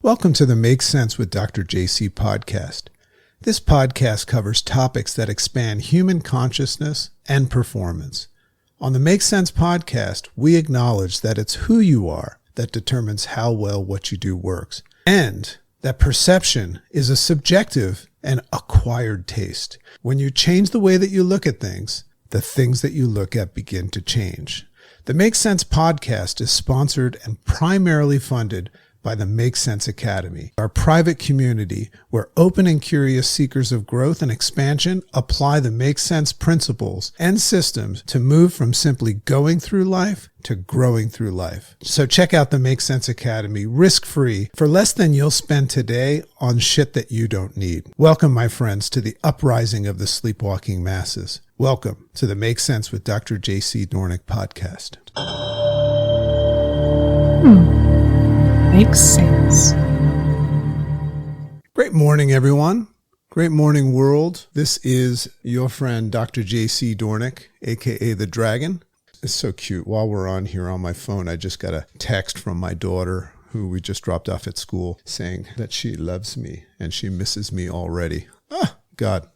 Welcome to the Make Sense with Dr. JC podcast. This podcast covers topics that expand human consciousness and performance. On the Make Sense podcast, we acknowledge that it's who you are that determines how well what you do works, and that perception is a subjective and acquired taste. When you change the way that you look at things, the things that you look at begin to change. The Make Sense podcast is sponsored and primarily funded by the Make Sense Academy, our private community where open and curious seekers of growth and expansion apply the Make Sense principles and systems to move from simply going through life to growing through life. So check out the Make Sense Academy risk-free for less than you'll spend today on shit that you don't need. Welcome, my friends, to the uprising of the sleepwalking masses. Welcome to the Make Sense with Dr. JC Doornick podcast. Makes sense. Great morning, everyone. Great morning, world. This is your friend, Dr. JC Doornick, aka The Dragon. It's so cute. While we're on here on my phone, I just got a text from my daughter, who we just dropped off at school, saying that she loves me and she misses me already. Ah, God.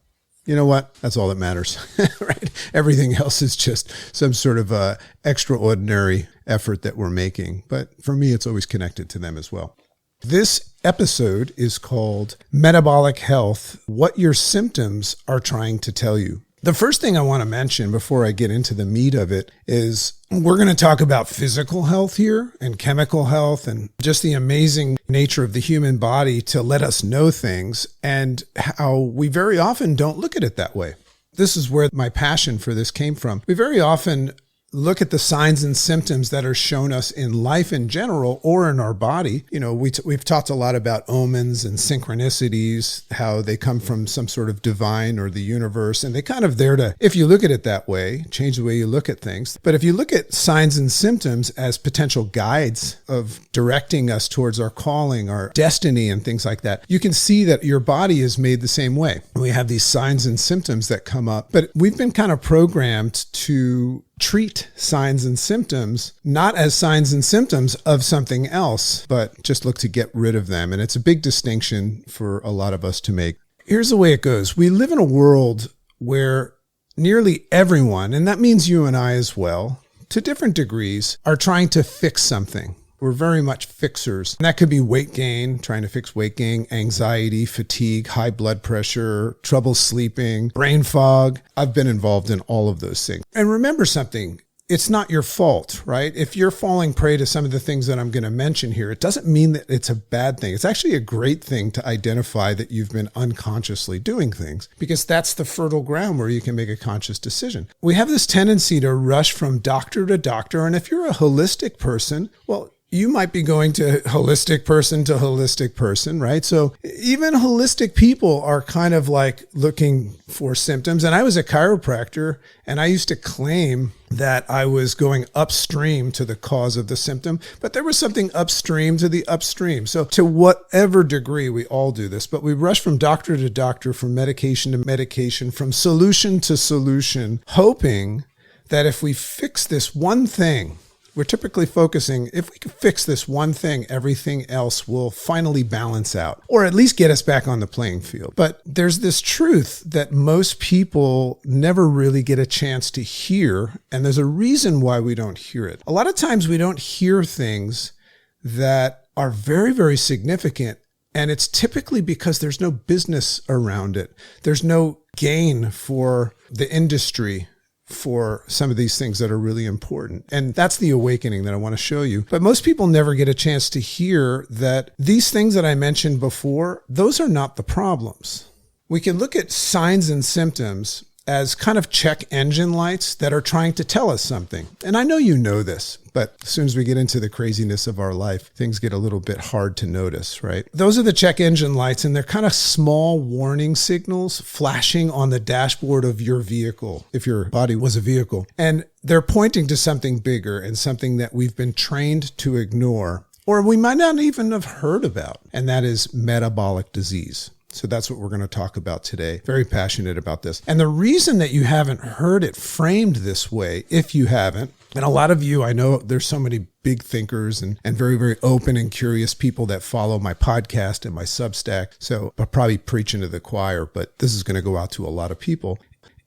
You know what? That's all that matters, right? Everything else is just some sort of extraordinary effort that we're making. But for me, it's always connected to them as well. This episode is called Metabolic Health, What Your Symptoms Are Trying to Tell You. The first thing I want to mention before I get into the meat of it is we're going to talk about physical health here and chemical health and just the amazing nature of the human body to let us know things and how we very often don't look at it that way. This is where my passion for this came from. We very often look at the signs and symptoms that are shown us in life in general or in our body. You know, we've talked a lot about omens and synchronicities, how they come from some sort of divine or the universe, and they kind of there to, if you look at it that way, change the way you look at things. But if you look at signs and symptoms as potential guides of directing us towards our calling, our destiny, and things like that, you can see that your body is made the same way. We have these signs and symptoms that come up, but we've been kind of programmed to treat signs and symptoms not as signs and symptoms of something else, but just look to get rid of them. And it's a big distinction for a lot of us to make. Here's the way it goes. We live in a world where nearly everyone, and that means you and I as well, to different degrees, are trying to fix something. We're very much fixers. And that could be weight gain, trying to fix weight gain, anxiety, fatigue, high blood pressure, trouble sleeping, brain fog. I've been involved in all of those things. And remember something, it's not your fault, right? If you're falling prey to some of the things that I'm going to mention here, it doesn't mean that it's a bad thing. It's actually a great thing to identify that you've been unconsciously doing things, because that's the fertile ground where you can make a conscious decision. We have this tendency to rush from doctor to doctor. And if you're a holistic person, well, you might be going to holistic person, right? So even holistic people are kind of like looking for symptoms. And I was a chiropractor, and I used to claim that I was going upstream to the cause of the symptom, but there was something upstream to the upstream. So to whatever degree, we all do this, but we rush from doctor to doctor, from medication to medication, from solution to solution, hoping that if we fix this one thing, we're typically focusing, if we can fix this one thing, everything else will finally balance out, or at least get us back on the playing field. But there's this truth that most people never really get a chance to hear, and there's a reason why we don't hear it. A lot of times we don't hear things that are very, very significant, and it's typically because there's no business around it. There's no gain for the industry for some of these things that are really important. And that's the awakening that I want to show you. But most people never get a chance to hear that these things that I mentioned before, those are not the problems. We can look at signs and symptoms as kind of check engine lights that are trying to tell us something. And I know you know this, but as soon as we get into the craziness of our life, things get a little bit hard to notice, right? Those are the check engine lights, and they're kind of small warning signals flashing on the dashboard of your vehicle, if your body was a vehicle. And they're pointing to something bigger and something that we've been trained to ignore, or we might not even have heard about, and that is metabolic disease. So that's what we're going to talk about today. Very passionate about this. And the reason that you haven't heard it framed this way, if you haven't, And a lot of you, I know there's so many big thinkers and very, very open and curious people that follow my podcast and my Substack. So I'm probably preaching to the choir, but this is going to go out to a lot of people.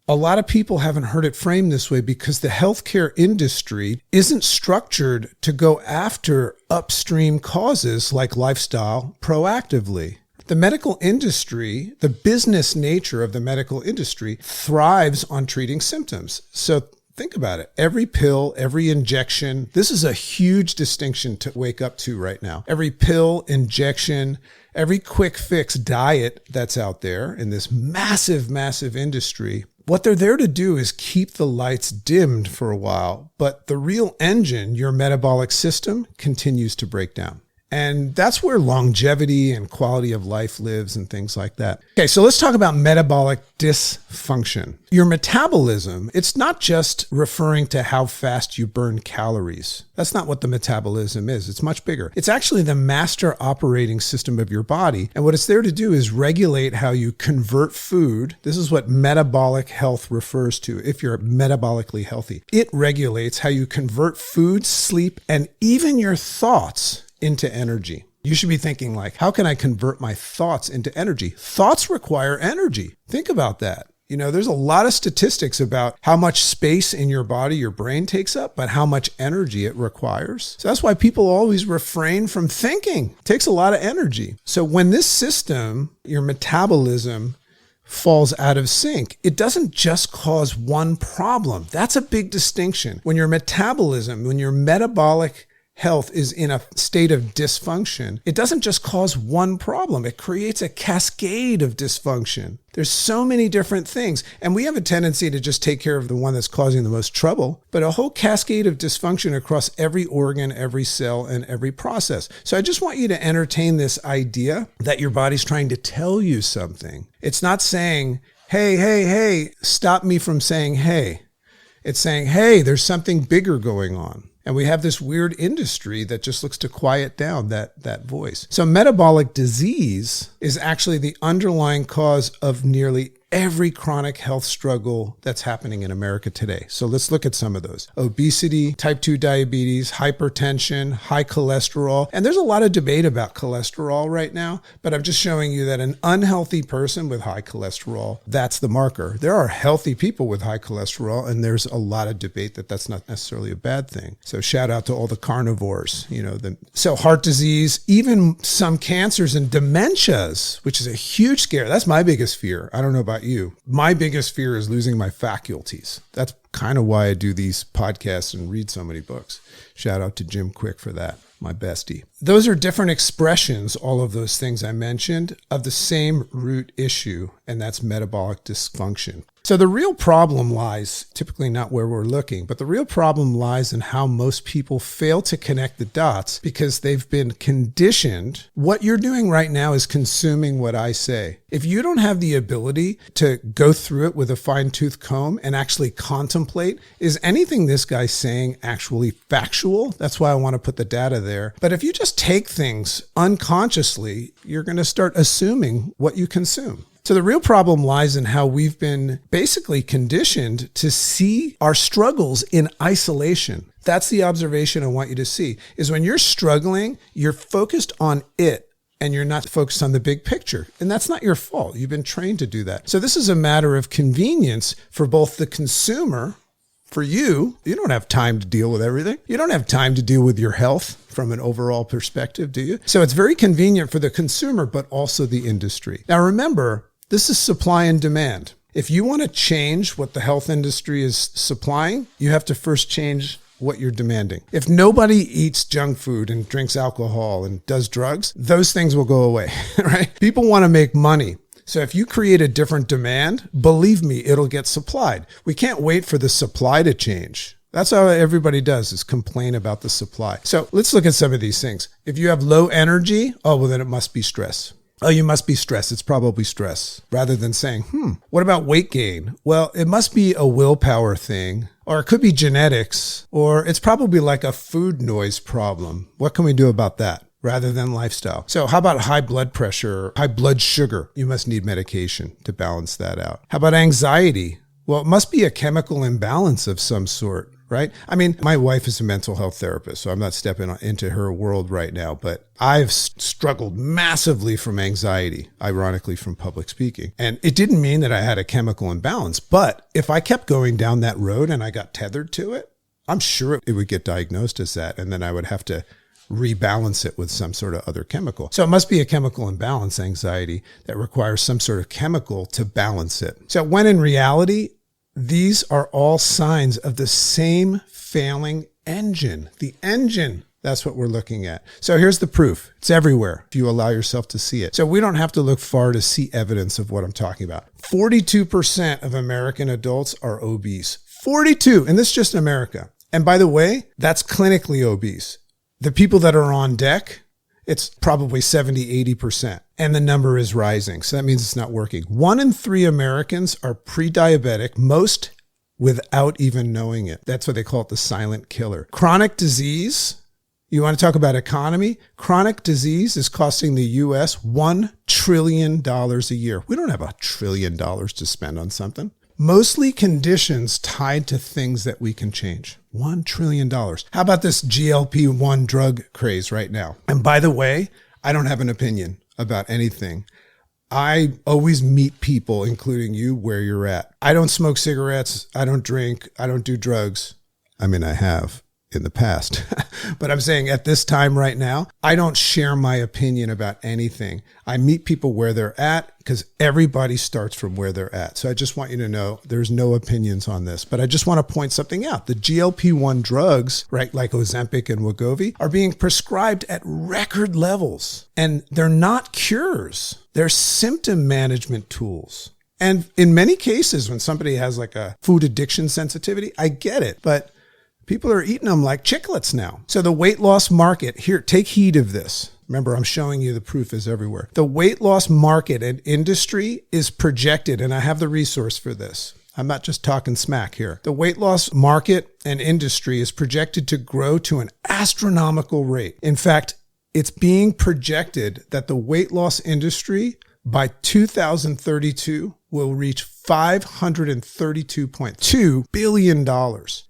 A lot of people haven't heard it framed this way because the healthcare industry isn't structured to go after upstream causes like lifestyle proactively. The medical industry, the business nature of the medical industry thrives on treating symptoms. So think about it. Every pill, every injection, this is a huge distinction to wake up to right now. Every pill, injection, every quick fix diet that's out there in this massive, massive industry, what they're there to do is keep the lights dimmed for a while, but the real engine, your metabolic system, continues to break down. And that's where longevity and quality of life lives and things like that. Okay, so let's talk about metabolic dysfunction. Your metabolism, it's not just referring to how fast you burn calories. That's not what the metabolism is. It's much bigger. It's actually the master operating system of your body. And what it's there to do is regulate how you convert food. This is what metabolic health refers to, if you're metabolically healthy. It regulates how you convert food, sleep, and even your thoughts into energy. You should be thinking like, how can I convert my thoughts into energy? Thoughts require energy. Think about that. There's a lot of statistics about how much space in your body your brain takes up, but how much energy it requires. So that's why people always refrain from thinking. It takes a lot of energy. So when this system, your metabolism, falls out of sync, it doesn't just cause one problem. That's a big distinction. When your metabolism, when your metabolic health is in a state of dysfunction, it doesn't just cause one problem. It creates a cascade of dysfunction. There's so many different things. And we have a tendency to just take care of the one that's causing the most trouble, but a whole cascade of dysfunction across every organ, every cell, and every process. So I just want you to entertain this idea that your body's trying to tell you something. It's not saying, hey, stop me from saying, hey. It's saying, hey, there's something bigger going on. And we have this weird industry that just looks to quiet down that voice. So metabolic disease is actually the underlying cause of nearly every chronic health struggle that's happening in America today. So let's look at some of those. Obesity, type 2 diabetes, hypertension, high cholesterol. And there's a lot of debate about cholesterol right now, but I'm just showing you that an unhealthy person with high cholesterol, that's the marker. There are healthy people with high cholesterol, and there's a lot of debate that that's not necessarily a bad thing. So shout out to all the carnivores, So heart disease, even some cancers and dementias, which is a huge scare. That's my biggest fear. I don't know about you. My biggest fear is losing my faculties. That's kind of why I do these podcasts and read so many books. Shout out to Jim Quick for that, my bestie. Those are different expressions, all of those things I mentioned, of the same root issue, and that's metabolic dysfunction. So the real problem lies, typically not where we're looking, but the real problem lies in how most people fail to connect the dots because they've been conditioned. What you're doing right now is consuming what I say. If you don't have the ability to go through it with a fine-tooth comb and actually contemplate, is anything this guy's saying actually factual? That's why I want to put the data there. But if you just take things unconsciously, you're going to start assuming what you consume. So the real problem lies in how we've been basically conditioned to see our struggles in isolation. That's the observation I want you to see, is when you're struggling, you're focused on it and you're not focused on the big picture. And that's not your fault. You've been trained to do that. So this is a matter of convenience for both the consumer. For you don't have time to deal with everything. You don't have time to deal with your health from an overall perspective, do you? So it's very convenient for the consumer, but also the industry. Now remember, this is supply and demand. If you want to change what the health industry is supplying, you have to first change what you're demanding. If nobody eats junk food and drinks alcohol and does drugs, those things will go away, right? People want to make money. So if you create a different demand, believe me, it'll get supplied. We can't wait for the supply to change. That's how everybody does, is complain about the supply. So let's look at some of these things. If you have low energy, then it must be stress. Oh, you must be stressed. It's probably stress. Rather than saying, what about weight gain? Well, it must be a willpower thing, or it could be genetics, or it's probably like a food noise problem. What can we do about that? Rather than lifestyle. So how about high blood pressure, high blood sugar? You must need medication to balance that out. How about anxiety? Well, it must be a chemical imbalance of some sort. right? I mean, my wife is a mental health therapist, so I'm not stepping into her world right now, but I've struggled massively from anxiety, ironically from public speaking. And it didn't mean that I had a chemical imbalance, but if I kept going down that road and I got tethered to it, I'm sure it would get diagnosed as that. And then I would have to rebalance it with some sort of other chemical. So it must be a chemical imbalance, anxiety, that requires some sort of chemical to balance it. So when in reality, these are all signs of the same failing engine. The engine, that's what we're looking at. So here's the proof. It's everywhere if you allow yourself to see it. So we don't have to look far to see evidence of what I'm talking about. 42% of American adults are obese. 42, and this is just in America. And by the way, that's clinically obese. The people that are on deck, it's probably 70, 80%. And the number is rising. So that means it's not working. 1 in 3 Americans are pre-diabetic, most without even knowing it. That's what they call it, the silent killer. Chronic disease, you want to talk about economy? Chronic disease is costing the U.S. $1 trillion a year. We don't have $1 trillion to spend on something. Mostly conditions tied to things that we can change. $1 trillion. How about this GLP-1 drug craze right now? And by the way, I don't have an opinion about anything. I always meet people, including you, where you're at. I don't smoke cigarettes. I don't drink. I don't do drugs. I mean, I have in the past, but I'm saying at this time right now, I don't share my opinion about anything. I meet people where they're at because everybody starts from where they're at. So I just want you to know there's no opinions on this, but I just want to point something out. The GLP-1 drugs, right, like Ozempic and Wegovy, are being prescribed at record levels, and they're not cures. They're symptom management tools. And in many cases, when somebody has like a food addiction sensitivity, I get it, but people are eating them like chiclets now. So the weight loss market, here, take heed of this. Remember, I'm showing you the proof is everywhere. The weight loss market and industry is projected, and I have the resource for this. I'm not just talking smack here. The weight loss market and industry is projected to grow to an astronomical rate. In fact, it's being projected that the weight loss industry by 2032 will reach $532.2 billion.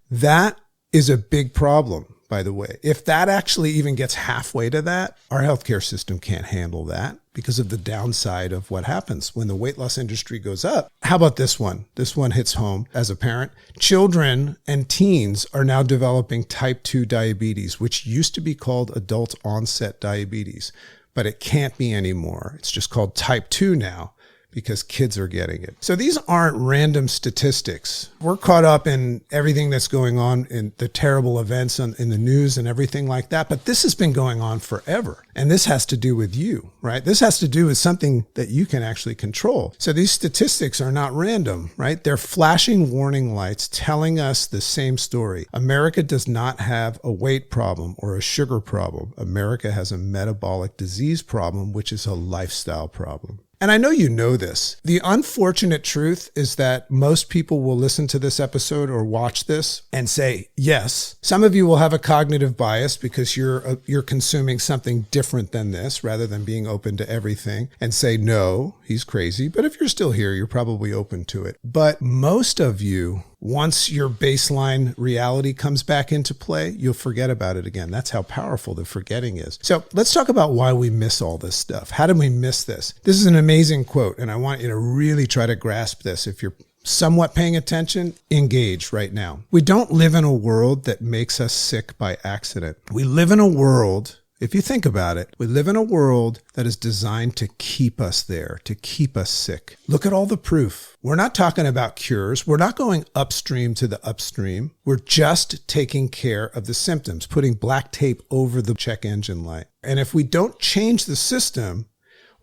That is a big problem, by the way. If that actually even gets halfway to that, our healthcare system can't handle that because of the downside of what happens when the weight loss industry goes up. How about this one? This one hits home as a parent. Children and teens are now developing type 2 diabetes, which used to be called adult onset diabetes, but it can't be anymore. It's just called type 2 now, because kids are getting it. So these aren't random statistics. We're caught up in everything that's going on in the terrible events in the news and everything like that. But this has been going on forever. And this has to do with you, right? This has to do with something that you can actually control. So these statistics are not random, right? They're flashing warning lights telling us the same story. America does not have a weight problem or a sugar problem. America has a metabolic disease problem, which is a lifestyle problem. And I know you know this. The unfortunate truth is that most people will listen to this episode or watch this and say, yes. Some of you will have a cognitive bias because you're consuming something different than this rather than being open to everything, and say, no, he's crazy. But if you're still here, you're probably open to it. But most of you, once your baseline reality comes back into play, you'll forget about it again. That's how powerful the forgetting is. So let's talk about why we miss all this stuff. How did we miss this? This is an amazing quote, and I want you to really try to grasp this. If you're somewhat paying attention, engage right now. We don't live in a world that makes us sick by accident. We live in a world, if you think about it, we live in a world that is designed to keep us there, to keep us sick. Look at all the proof. We're not talking about cures. We're not going upstream to the upstream. We're just taking care of the symptoms, putting black tape over the check engine light. And if we don't change the system,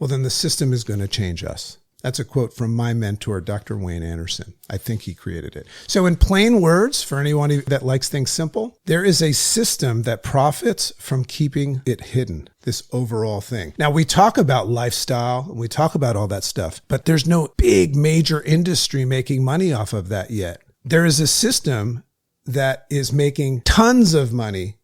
well, then the system is going to change us. That's a quote from my mentor, Dr. Wayne Anderson. I think he created it. So in plain words, for anyone that likes things simple, there is a system that profits from keeping it hidden, this overall thing. Now, we talk about lifestyle and we talk about all that stuff, but there's no big major industry making money off of that yet. There is a system that is making tons of money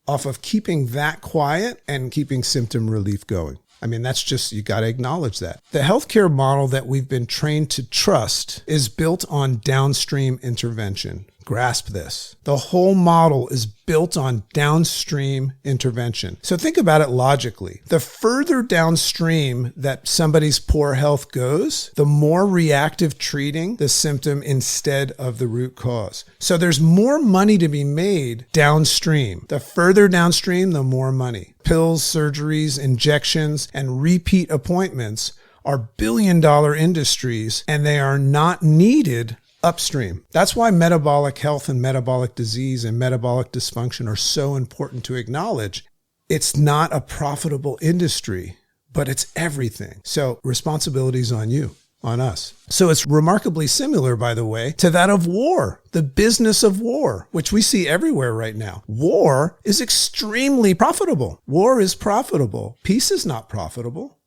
off of keeping that quiet and keeping symptom relief going. I mean, that's just, you got to acknowledge that. The healthcare model that we've been trained to trust is built on downstream intervention, Grasp this. The whole model is built on downstream intervention. So think about it logically. The further downstream that somebody's poor health goes, the more reactive treating the symptom instead of the root cause. So there's more money to be made downstream. The further downstream, the more money. Pills, surgeries, injections, and repeat appointments are billion-dollar industries, and they are not needed upstream. That's why metabolic health and metabolic disease and metabolic dysfunction are so important to acknowledge. It's not a profitable industry, but it's everything. So responsibility is on you, on us. So it's remarkably similar, by the way, to that of war, the business of war, which we see everywhere right now. War is extremely profitable. War is profitable. Peace is not profitable.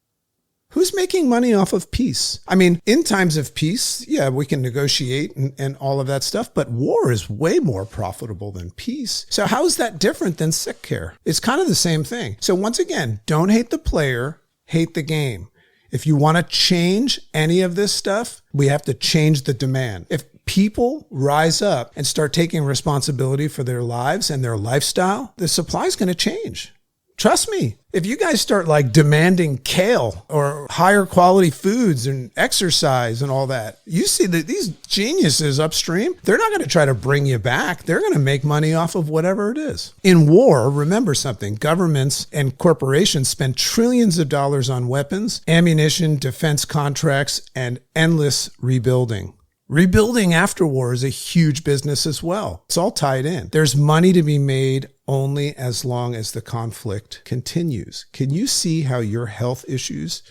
Who's making money off of peace? I mean, in times of peace, yeah, we can negotiate and all of that stuff, but war is way more profitable than peace. So how is that different than sick care? It's kind of the same thing. So once again, don't hate the player, hate the game. If you want to change any of this stuff, we have to change the demand. If people rise up and start taking responsibility for their lives and their lifestyle, the supply is going to change. Trust me, if you guys start like demanding kale or higher quality foods and exercise and all that, you see that these geniuses upstream, they're not going to try to bring you back. They're going to make money off of whatever it is. In war, remember something, governments and corporations spend trillions of dollars on weapons, ammunition, defense contracts, and endless rebuilding. Rebuilding after war is a huge business as well. It's all tied in. There's money to be made only as long as the conflict continues. Can you see how your health issues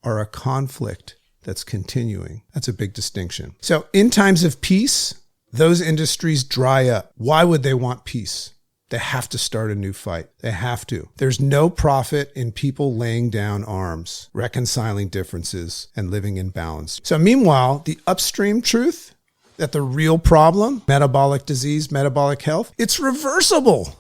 are a conflict that's continuing? That's a big distinction. So in times of peace, those industries dry up. Why would they want peace? They have to start a new fight. They have to. There's no profit in people laying down arms, reconciling differences, and living in balance. So meanwhile, the upstream truth that the real problem, metabolic disease, metabolic health, it's reversible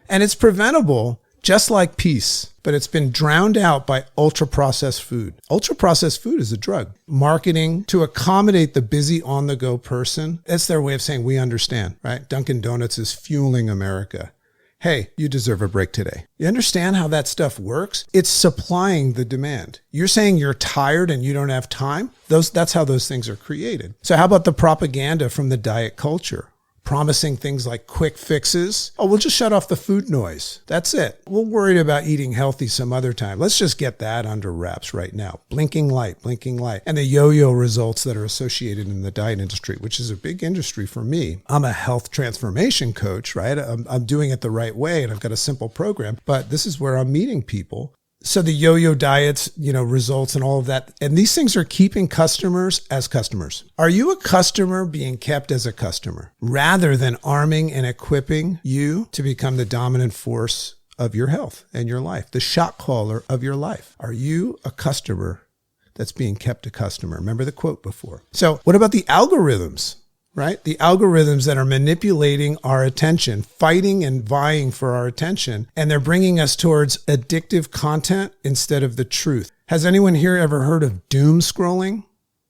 and it's preventable just like peace, but it's been drowned out by ultra-processed food. Ultra-processed food is a drug. Marketing to accommodate the busy on-the-go person, that's their way of saying we understand, right? Dunkin' Donuts is fueling America. Hey, you deserve a break today. You understand how that stuff works? It's supplying the demand. You're saying you're tired and you don't have time? That's how those things are created. So how about the propaganda from the diet culture? Promising things like quick fixes. Oh, we'll just shut off the food noise. That's it. We'll worry about eating healthy some other time. Let's just get that under wraps right now. Blinking light. And the yo-yo results that are associated in the diet industry, which is a big industry for me. I'm a health transformation coach, right? I'm doing it the right way and I've got a simple program, but this is where I'm meeting people. So the yo-yo diets, results and all of that. And these things are keeping customers as customers. Are you a customer being kept as a customer rather than arming and equipping you to become the dominant force of your health and your life, the shot caller of your life? Are you a customer that's being kept a customer? Remember the quote before. So what about the algorithms? Right? The algorithms that are manipulating our attention, fighting and vying for our attention, and they're bringing us towards addictive content instead of the truth. Has anyone here ever heard of doom scrolling?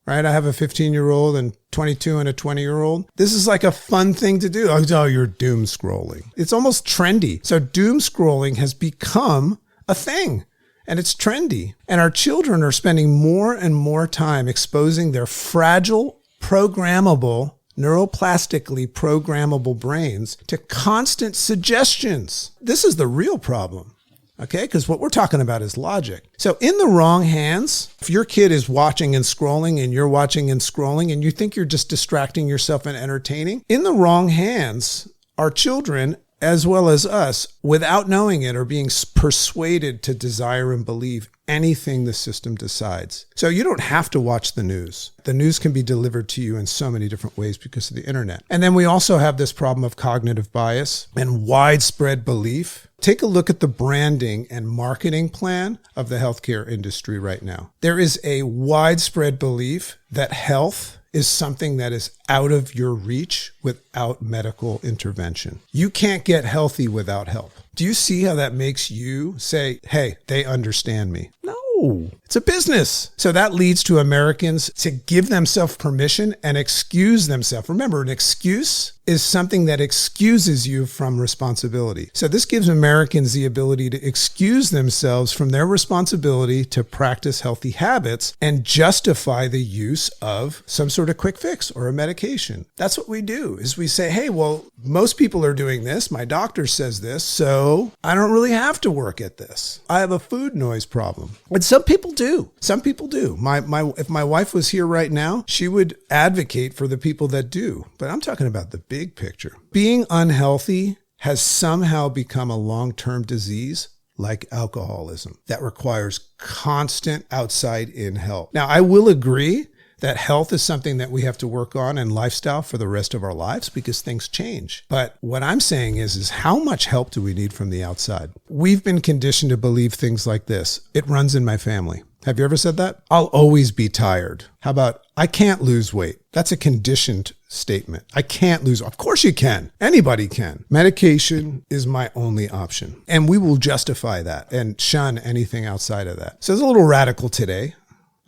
Right? I have a 15-year-old and 22 and a 20-year-old. This is like a fun thing to do. Oh, you're doom scrolling. It's almost trendy. So doom scrolling has become a thing. And it's trendy. And our children are spending more and more time exposing their fragile, programmable, neuroplastically programmable brains to constant suggestions. This is the real problem, okay? Because what we're talking about is logic. So in the wrong hands, if your kid is watching and scrolling and you're watching and scrolling and you think you're just distracting yourself and entertaining, in the wrong hands, our children, as well as us, without knowing it, are being persuaded to desire and believe anything the system decides. So you don't have to watch the news. The news can be delivered to you in so many different ways because of the internet. And then we also have this problem of cognitive bias and widespread belief. Take a look at the branding and marketing plan of the healthcare industry right now. There is a widespread belief that health is something that is out of your reach without medical intervention. You can't get healthy without help. Do you see how that makes you say, hey, they understand me? No, it's a business. So that leads to Americans to give themselves permission and excuse themselves. Remember, an excuse is something that excuses you from responsibility. So this gives Americans the ability to excuse themselves from their responsibility to practice healthy habits and justify the use of some sort of quick fix or a medication. That's what we do, is we say, hey, well, most people are doing this. My doctor says this, so I don't really have to work at this. I have a food noise problem. And some people do. Some people do. If my wife was here right now, she would advocate for the people that do. But I'm talking about the big picture. Being unhealthy has somehow become a long-term disease like alcoholism that requires constant outside-in help. Now, I will agree that health is something that we have to work on and lifestyle for the rest of our lives because things change. But what I'm saying is how much help do we need from the outside? We've been conditioned to believe things like this. It runs in my family. Have you ever said that? I'll always be tired. How about, I can't lose weight? That's a conditioned statement. I can't lose. Of course you can. Anybody can. Medication is my only option. And we will justify that and shun anything outside of that. So it's a little radical today.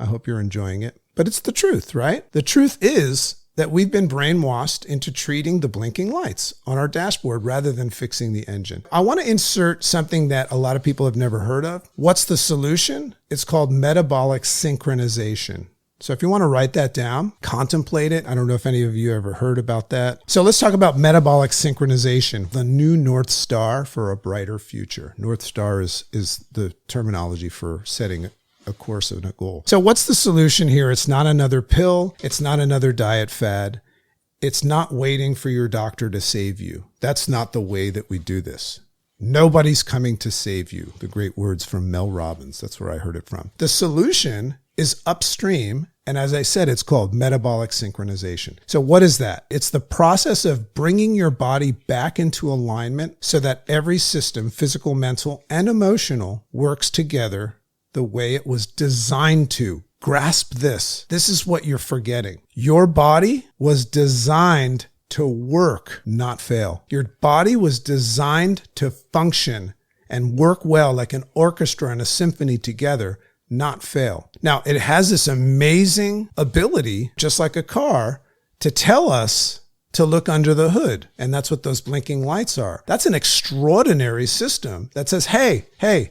I hope you're enjoying it. But it's the truth, right? The truth is that we've been brainwashed into treating the blinking lights on our dashboard rather than fixing the engine. I want to insert something that a lot of people have never heard of. What's the solution? It's called metabolic synchronization. So if you want to write that down, contemplate it. I don't know if any of you ever heard about that. So let's talk about metabolic synchronization, the new North Star for a brighter future. North Star is the terminology for setting a course and a goal. So what's the solution here? It's not another pill. It's not another diet fad. It's not waiting for your doctor to save you. That's not the way that we do this. Nobody's coming to save you. The great words from Mel Robbins. That's where I heard it from. The solution is upstream. And as I said, it's called metabolic synchronization. So what is that? It's the process of bringing your body back into alignment so that every system, physical, mental, and emotional, works together the way it was designed to. Grasp this. This is what you're forgetting. Your body was designed to work, not fail. Your body was designed to function and work well like an orchestra and a symphony together, not fail. Now, it has this amazing ability, just like a car, to tell us to look under the hood. And that's what those blinking lights are. That's an extraordinary system that says, hey,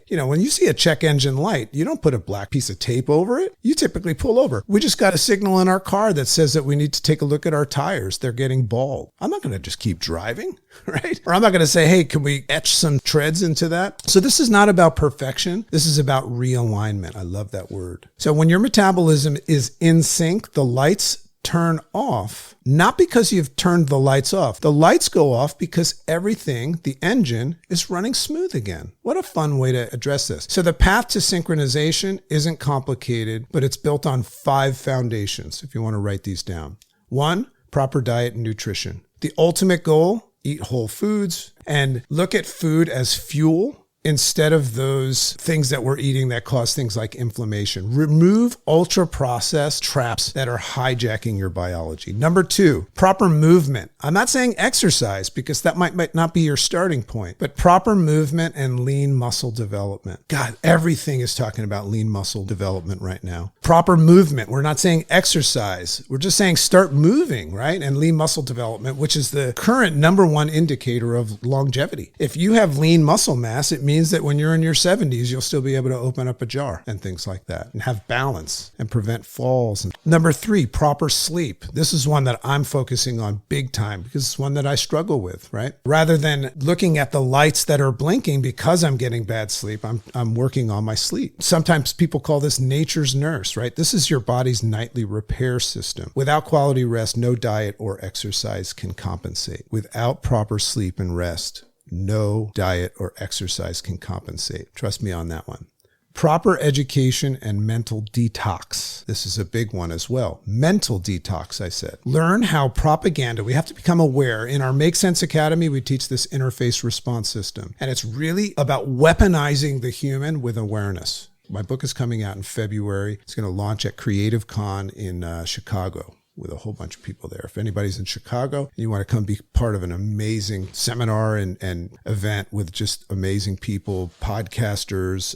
when you see a check engine light, you don't put a black piece of tape over it. You typically pull over. We just got a signal in our car that says that we need to take a look at our tires. They're getting bald. I'm not going to just keep driving, right? Or I'm not going to say, hey, can we etch some treads into that? So this is not about perfection. This is about realignment. I love that word. So when your metabolism is in sync, the lights turn off, not because you've turned the lights off. The lights go off because everything, the engine, is running smooth again. What a fun way to address this. So the path to synchronization isn't complicated, but it's built on 5 foundations, if you want to write these down. 1, proper diet and nutrition. The ultimate goal, eat whole foods and look at food as fuel instead of those things that we're eating that cause things like inflammation. Remove ultra-processed traps that are hijacking your biology. Number 2, proper movement. I'm not saying exercise because that might not be your starting point, but proper movement and lean muscle development. God, everything is talking about lean muscle development right now. Proper movement. We're not saying exercise. We're just saying start moving, right? And lean muscle development, which is the current number 1 indicator of longevity. If you have lean muscle mass, it means that when you're in your 70s, you'll still be able to open up a jar and things like that and have balance and prevent falls. And number 3, proper sleep. This is one that I'm focusing on big time because it's one that I struggle with, right? Rather than looking at the lights that are blinking because I'm getting bad sleep, I'm working on my sleep. Sometimes people call this nature's nurse, right? This is your body's nightly repair system. Without quality rest, no diet or exercise can compensate. Without proper sleep and rest, no diet or exercise can compensate. Trust me on that one. Proper education and mental detox. This is a big one as well. Mental detox, I said. Learn how propaganda, we have to become aware. In our Make Sense Academy, we teach this interface response system. And it's really about weaponizing the human with awareness. My book is coming out in February. It's going to launch at Creative Con in Chicago. with a whole bunch of people there. If anybody's in Chicago and you want to come be part of an amazing seminar and event with just amazing people, podcasters,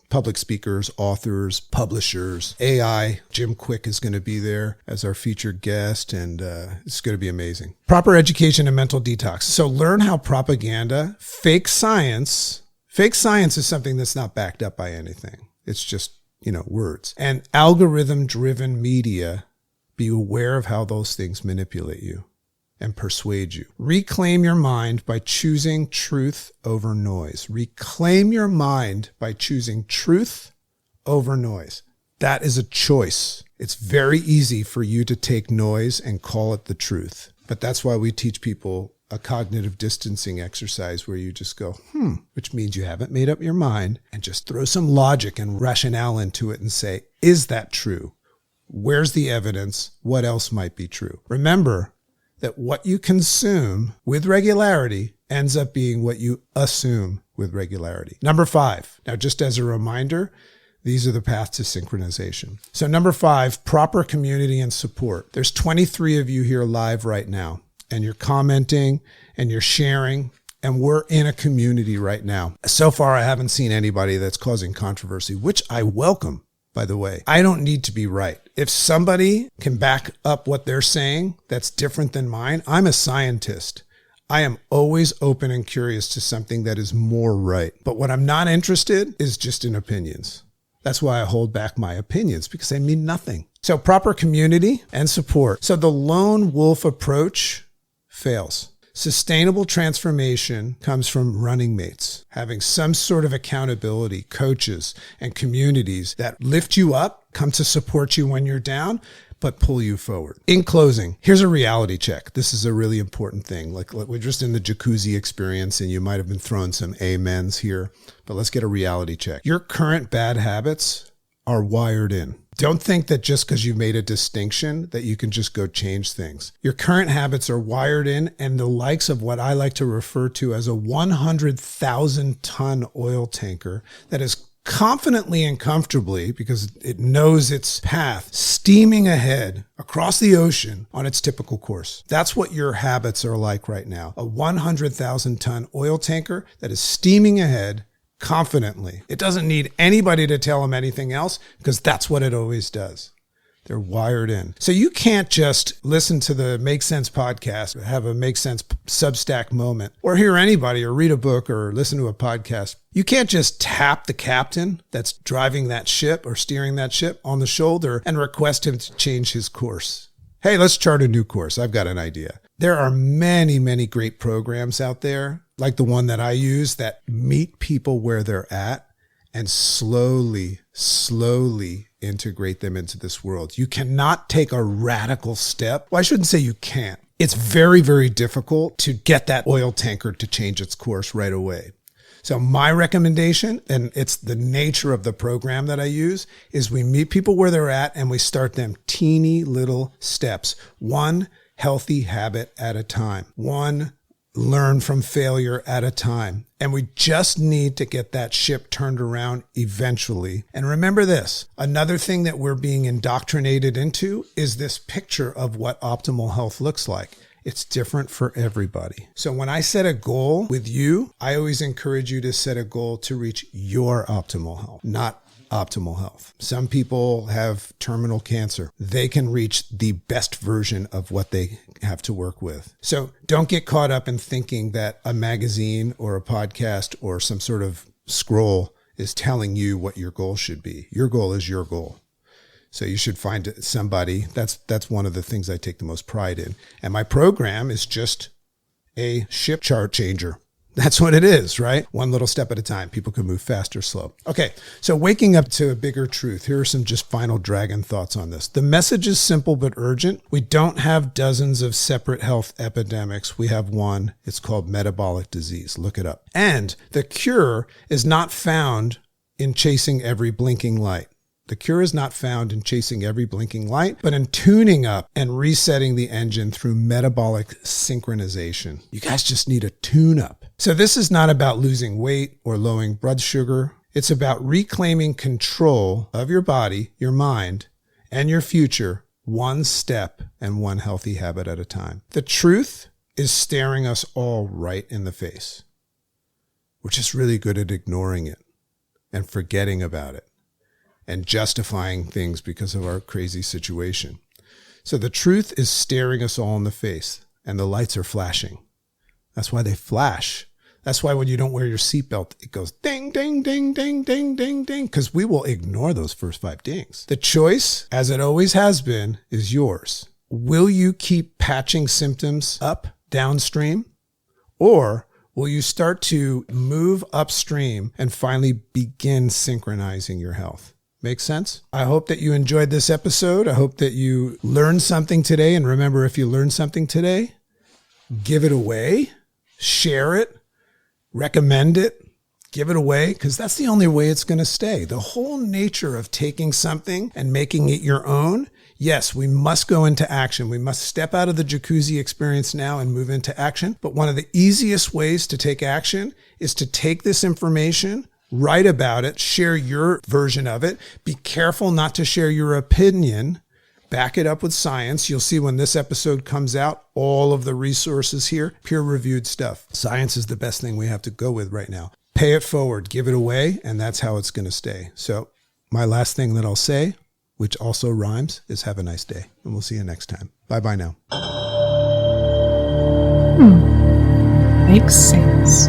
public speakers, authors, publishers, AI, Jim Quick is going to be there as our featured guest, and it's going to be amazing. Proper education and mental detox. So learn how propaganda, fake science is something that's not backed up by anything. It's just, words. And algorithm-driven media, be aware of how those things manipulate you and persuade you. Reclaim your mind by choosing truth over noise. Reclaim your mind by choosing truth over noise. That is a choice. It's very easy for you to take noise and call it the truth. But that's why we teach people a cognitive distancing exercise where you just go, which means you haven't made up your mind, and just throw some logic and rationale into it and say, is that true? Where's the evidence? What else might be true? Remember that what you consume with regularity ends up being what you assume with regularity. Number 5. Now, just as a reminder, these are the paths to synchronization. So number 5, proper community and support. There's 23 of you here live right now, and you're commenting and you're sharing, and we're in a community right now. So far, I haven't seen anybody that's causing controversy, which I welcome, by the way. I don't need to be right. If somebody can back up what they're saying that's different than mine, I'm a scientist. I am always open and curious to something that is more right. But what I'm not interested is just in opinions. That's why I hold back my opinions, because they mean nothing. So proper community and support. So the lone wolf approach fails. Sustainable transformation comes from running mates, having some sort of accountability, coaches, and communities that lift you up, come to support you when you're down, but pull you forward. In closing, here's a reality check. This is a really important thing. Like we're just in the jacuzzi experience, and you might have been throwing some amens here, but let's get a reality check. Your current bad habits are wired in. Don't think that just because you've made a distinction that you can just go change things. Your current habits are wired in, and the likes of what I like to refer to as a 100,000-ton oil tanker that is confidently and comfortably, because it knows its path, steaming ahead across the ocean on its typical course. That's what your habits are like right now. A 100,000-ton oil tanker that is steaming ahead confidently. It doesn't need anybody to tell them anything else, because that's what it always does. They're wired in. So you can't just listen to the Make Sense podcast, have a Make Sense Substack moment, or hear anybody, or read a book, or listen to a podcast. You can't just tap the captain that's driving that ship or steering that ship on the shoulder and request him to change his course. Hey, let's chart a new course. I've got an idea. There are many, many great programs out there, like the one that I use, that meet people where they're at and slowly integrate them into this world. You cannot take a radical step. Well, I shouldn't say you can't. It's very, very difficult to get that oil tanker to change its course right away. So my recommendation, and it's the nature of the program that I use, is we meet people where they're at and we start them teeny little steps. One healthy habit at a time. One learn from failure at a time. And we just need to get that ship turned around eventually. And remember this, another thing that we're being indoctrinated into is this picture of what optimal health looks like. It's different for everybody. So when I set a goal with you, I always encourage you to set a goal to reach your optimal health, not optimal health. Some people have terminal cancer. They can reach the best version of what they have to work with. So don't get caught up in thinking that a magazine or a podcast or some sort of scroll is telling you what your goal should be. Your goal is your goal. So you should find somebody. That's one of the things I take the most pride in. And my program is just a ship chart changer. That's what it is, right? One little step at a time. People can move fast or slow. Okay, so waking up to a bigger truth. Here are some just final dragon thoughts on this. The message is simple but urgent. We don't have dozens of separate health epidemics. We have one. It's called metabolic disease. Look it up. And the cure is not found in chasing every blinking light. The cure is not found in chasing every blinking light, but in tuning up and resetting the engine through metabolic synchronization. You guys just need a tune up. So this is not about losing weight or lowering blood sugar. It's about reclaiming control of your body, your mind, and your future one step and one healthy habit at a time. The truth is staring us all right in the face. We're just really good at ignoring it and forgetting about it and justifying things because of our crazy situation. So the truth is staring us all in the face, and the lights are flashing. That's why they flash. That's why when you don't wear your seatbelt, it goes ding, ding, ding, ding, ding, ding, ding, because we will ignore those first 5 dings. The choice, as it always has been, is yours. Will you keep patching symptoms up downstream, or will you start to move upstream and finally begin synchronizing your health? Make sense? I hope that you enjoyed this episode. I hope that you learned something today. And remember, if you learned something today, give it away, share it, recommend it, give it away, because that's the only way it's going to stay. The whole nature of taking something and making it your own, yes, we must go into action. We must step out of the jacuzzi experience now and move into action. But one of the easiest ways to take action is to take this information, write about it, share your version of it. Be careful not to share your opinion. Back it up with science. You'll see when this episode comes out, all of the resources here, peer-reviewed stuff. Science is the best thing we have to go with right now. Pay it forward, give it away, and that's how it's going to stay. So my last thing that I'll say, which also rhymes, is have a nice day. And we'll see you next time. Bye-bye now. Makes sense.